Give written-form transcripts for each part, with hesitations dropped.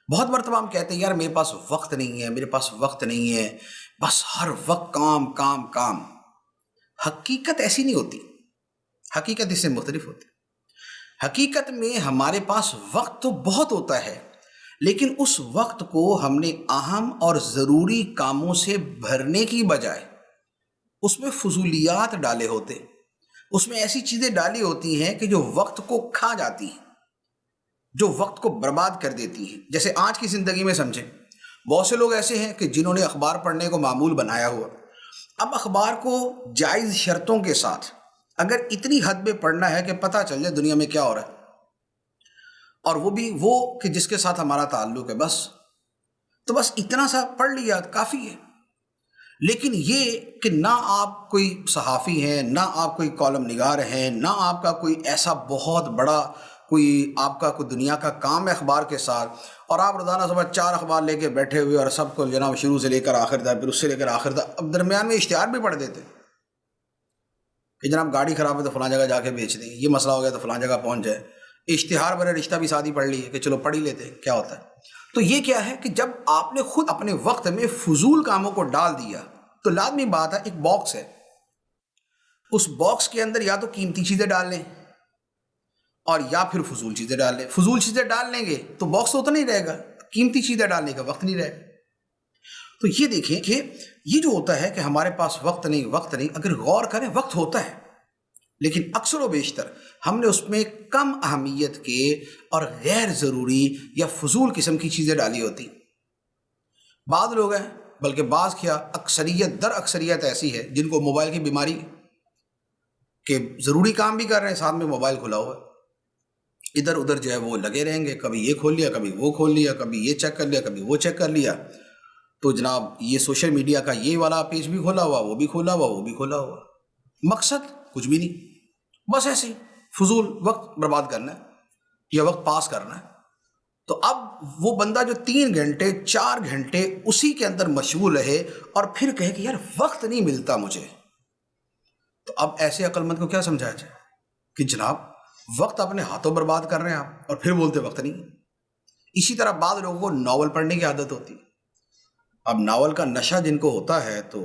بہت مرتبہ ہم کہتے ہیں یار میرے پاس وقت نہیں ہے، میرے پاس وقت نہیں ہے، بس ہر وقت کام کام کام۔ حقیقت ایسی نہیں ہوتی، حقیقت اس سے مختلف ہوتی۔ حقیقت میں ہمارے پاس وقت تو بہت ہوتا ہے، لیکن اس وقت کو ہم نے اہم اور ضروری کاموں سے بھرنے کی بجائے اس میں فضولیات ڈالے ہوتے، اس میں ایسی چیزیں ڈالی ہوتی ہیں کہ جو وقت کو کھا جاتی ہیں، جو وقت کو برباد کر دیتی ہیں۔ جیسے آج کی زندگی میں سمجھیں، بہت سے لوگ ایسے ہیں کہ جنہوں نے اخبار پڑھنے کو معمول بنایا ہوا، اب اخبار کو جائز شرطوں کے ساتھ اگر اتنی حد میں پڑھنا ہے کہ پتہ چل جائے دنیا میں کیا ہو رہا ہے، اور وہ بھی وہ کہ جس کے ساتھ ہمارا تعلق ہے، بس اتنا سا پڑھ لیا کافی ہے۔ لیکن یہ کہ نہ آپ کوئی صحافی ہیں، نہ آپ کوئی کالم نگار ہیں، نہ آپ کا کوئی ایسا بہت بڑا کوئی آپ کا کوئی دنیا کا کام ہے اخبار کے ساتھ، اور آپ روزانہ صبح 4 اخبار لے کے بیٹھے ہوئے اور سب کو جناب شروع سے لے کر آخر تک، پھر اس سے لے کر آخر تک، اب درمیان میں اشتہار بھی پڑھ دیتے کہ جناب گاڑی خراب ہے تو فلاں جگہ جا کے بیچ دیں، یہ مسئلہ ہو گیا تو فلاں جگہ پہنچ جائے۔ اشتہار بھرے رشتہ بھی شادی پڑھ لی ہے کہ چلو پڑھ ہی لیتے ہیں کیا ہوتا ہے۔ تو یہ کیا ہے کہ جب آپ نے خود اپنے وقت میں فضول کاموں کو ڈال دیا تو لازمی بات ہے، ایک باکس ہے، اس باکس کے اندر یا تو قیمتی چیزیں ڈال لیں اور یا پھر فضول چیزیں ڈال لیں۔ فضول چیزیں ڈال لیں گے تو باکس تو نہیں رہے گا، قیمتی چیزیں ڈالنے کا وقت نہیں رہے گا۔ تو یہ دیکھیں کہ یہ جو ہوتا ہے کہ ہمارے پاس وقت نہیں، اگر غور کریں وقت ہوتا ہے، لیکن اکثر و بیشتر ہم نے اس میں کم اہمیت کے اور غیر ضروری یا فضول قسم کی چیزیں ڈالی ہوتی۔ بعض لوگ ہیں، بلکہ بعض کیا اکثریت در اکثریت ایسی ہے جن کو موبائل کی بیماری کہ ضروری کام بھی کر رہے ہیں، ساتھ میں موبائل کھلا ہوا ہے، ادھر ادھر جو ہے وہ لگے رہیں گے، کبھی یہ کھول لیا، کبھی وہ کھول لیا، کبھی یہ چیک کر لیا، کبھی وہ چیک کر لیا۔ تو جناب یہ سوشل میڈیا کا یہ والا پیج بھی کھولا ہوا، وہ بھی کھولا ہوا، وہ بھی کھولا ہوا، مقصد کچھ بھی نہیں، بس ایسے ہی فضول وقت برباد کرنا ہے یا وقت پاس کرنا ہے۔ تو اب وہ بندہ جو 3 گھنٹے 4 گھنٹے اسی کے اندر مشغول رہے اور پھر کہے کہ یار وقت نہیں ملتا مجھے، تو اب ایسے عقل مند کو کیا سمجھایا جائے کہ جناب وقت اپنے ہاتھوں برباد کر رہے ہیں آپ اور پھر بولتے وقت نہیں۔ اسی طرح بعض لوگوں کو ناول پڑھنے کی عادت ہوتی ہے۔ اب ناول کا نشہ جن کو ہوتا ہے تو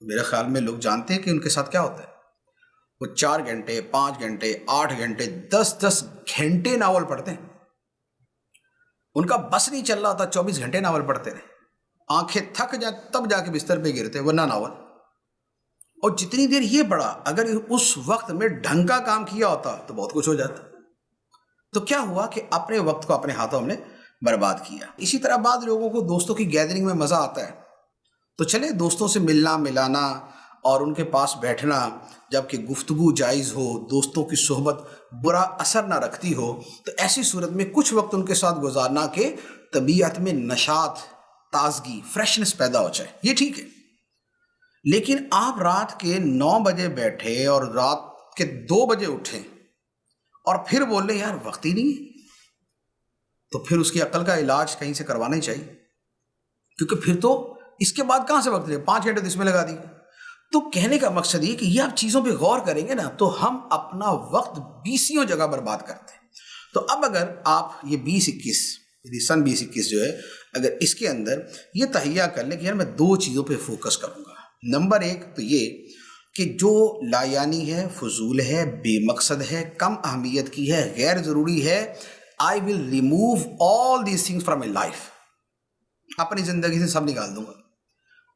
میرے خیال میں لوگ جانتے ہیں کہ ان کے ساتھ کیا ہوتا ہے، وہ 4 گھنٹے 5 گھنٹے 8 گھنٹے 10 گھنٹے ناول پڑھتے ہیں، ان کا بس نہیں چل رہا تھا 24 گھنٹے ناول پڑھتے رہے، آنکھیں تھک جائیں تب جا کے بستر پہ گرتے ورنہ ناول۔ اور جتنی دیر یہ پڑھا اگر اس وقت میں ڈھنگ کا کام کیا ہوتا تو بہت کچھ ہو جاتا۔ تو کیا ہوا کہ اپنے وقت کو اپنے ہاتھوں ہم نے برباد کیا۔ اسی طرح بعض لوگوں کو دوستوں کی گیدرنگ میں مزہ آتا ہے، تو چلے دوستوں سے ملنا ملانا اور ان کے پاس بیٹھنا، جبکہ گفتگو جائز ہو، دوستوں کی صحبت برا اثر نہ رکھتی ہو، تو ایسی صورت میں کچھ وقت ان کے ساتھ گزارنا کہ طبیعت میں نشاط، تازگی، فریشنس پیدا ہو جائے، یہ ٹھیک ہے۔ لیکن آپ رات کے 9 بجے بیٹھے اور رات کے 2 بجے اٹھیں اور پھر بول رہے یار وقت ہی نہیں ہے، تو پھر اس کی عقل کا علاج کہیں سے کروانا ہی چاہیے، کیونکہ پھر تو اس کے بعد کہاں سے وقت لے، 5 گھنٹے تو اس میں لگا دیے۔ تو کہنے کا مقصد یہ کہ یہ آپ چیزوں پہ غور کریں گے نا تو ہم اپنا وقت 20 جگہ برباد کرتے ہیں۔ تو اب اگر آپ یہ 2021 یعنی سن 2021 جو ہے، اگر اس کے اندر یہ تہیہ کر لیں کہ یار میں 2 چیزوں پہ فوکس کروں گا۔ نمبر 1 تو یہ کہ جو لایانی ہے، فضول ہے، بے مقصد ہے، کم اہمیت کی ہے، غیر ضروری ہے، I will remove all these things from my life، اپنی زندگی سے سب نکال دوں گا۔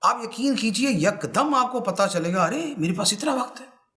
آپ یقین کیجئے یکدم آپ کو پتا چلے گا ارے میرے پاس اتنا وقت ہے،